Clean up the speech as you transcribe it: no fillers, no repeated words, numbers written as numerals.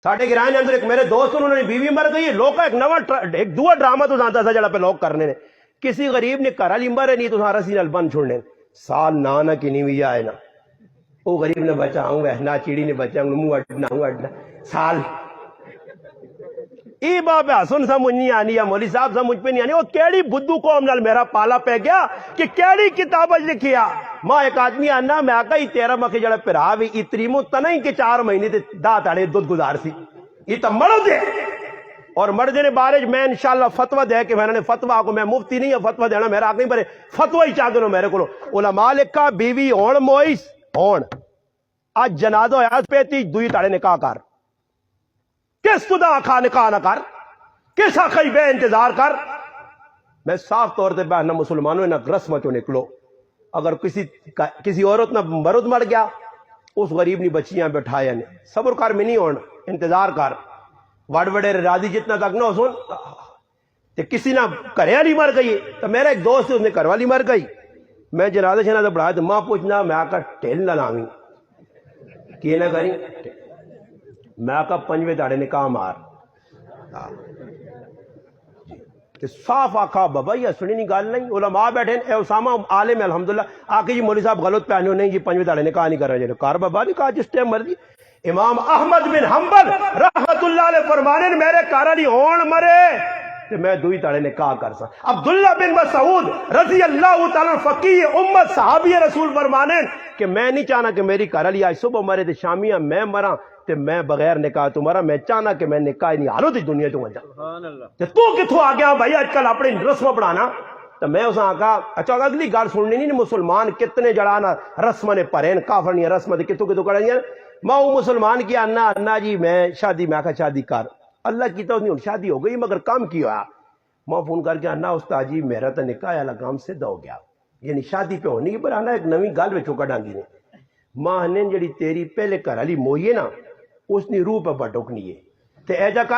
ساڈے گراں دے اندر ایک میرے دوست انہوں نے بیوی مر گئی، لوگ ایک دوا ڈرامہ تو آتا تھا جڑا پہ لوگ کرنے نے، کسی غریب نے گھر والی مر نہیں تو رسی نال بن چھوڑنے، سال نہ کنی بھی آئے نا وہ غریب نے بچاؤں گا نہ چیڑی نے بچاؤں منہ اڈنا سال ای باب حسن سمجھ نہیں آنی یا مولوی صاحب سمجھ پہ نہیں آنی، وہ کیڑی بدھو قوم نال میرا پالا پہ گیا کہ کیڑی کتاب لکھیا ماں ایک آدمی آنا میں آقا ہی تیرا مکھے جڑا پھرا بھی اتریمو تنہی کے 4 مہینے تے دا تاڑے دودھ گزار سی یہ تو مرو دے اور مرد نے بارے میں انشاءاللہ فتوہ دے کہ میں نے فتوہ کو میں مفتی نہیں ہے فتوہ دینا میرا آقا ہی پر فتوہ ہی چاہ دنو میرے کو علماء لکھا بیوی ہون موئیس ہون آج جنازہ ہویا پیتی دوئی تاڑے نکاح کر کس خدا آخا نکاح نہ کر کس آخی بے انتظار کر میں صاف طور سے بہنا مسلمانوں نہ رسمہ چو نکلو اگر کسی عورت نہ مرد مر گیا اس غریب نی بچیاں بٹھایا نے صبر کر میں نہیں ہون انتظار کر وڑ وڑے راضی جتنا تک نہ سن تے کسی نہ کرے والی مر گئی تو میرا ایک دوست اس نے گھر والی مر گئی میں جنازہ شنازہ بڑھایا تو ماں پوچھنا میں آقا ٹھیل نہ لاویں کیے نہ کریں میں آقا 5ویں داڑے نکاح مار صاف آقا بابا یہ سنی نہیں گال نہیں علماء بیٹھے اے اسامہ عالم الحمدللہ آقا جی مولوی صاحب غلط پہنے نہیں جی 5ویں داڑے نکاح نہیں کر رہے کار بابا نہیں کہا جس ٹائم مرضی امام احمد بن حنبل رحمت اللہ علیہ فرمانے میرے کارانی ہون مرے کہ میں دوئی تاڑے نکاح کر سا عبداللہ بن مسعود رضی اللہ تعالیٰ فقیہ امت صحابی رسول فرمانے کہ میں نہیں چاہنا کہ میری کارالی آج صبح مرے تے شامیاں میں مرا تے میں بغیر نکاح تمہارا میں چاہنا کہ میں نکاح نہیں حالو تھی دنیا تو وجہ تو کتھو آ گیا بھائی آج کل اپنے رسم بڑھانا تو میں اسے آقا اچھا اگلی گال سننی نہیں مسلمان کتنے جڑانا رسم نے پرین کافر نہیں رسم تے کتھو کڑھائیں ماں مسلمان کی انا جی میں شادی میں آقا شادی کر اللہ کی تو نہیں شادی ہو گئی مگر کام کیا ہوا ماں فون کر کے انا استاد جی میرا تو نکاح والا کام سدھا ہو گیا یعنی شادی پہ ہونی پر آنا ایک نوی گل میں چوکا ڈانگی نے ماں نے جڑی تیری پہلے گھر والی موئی ہے نا اس نے روح پہ بٹوکنی ہے تے ایجا کر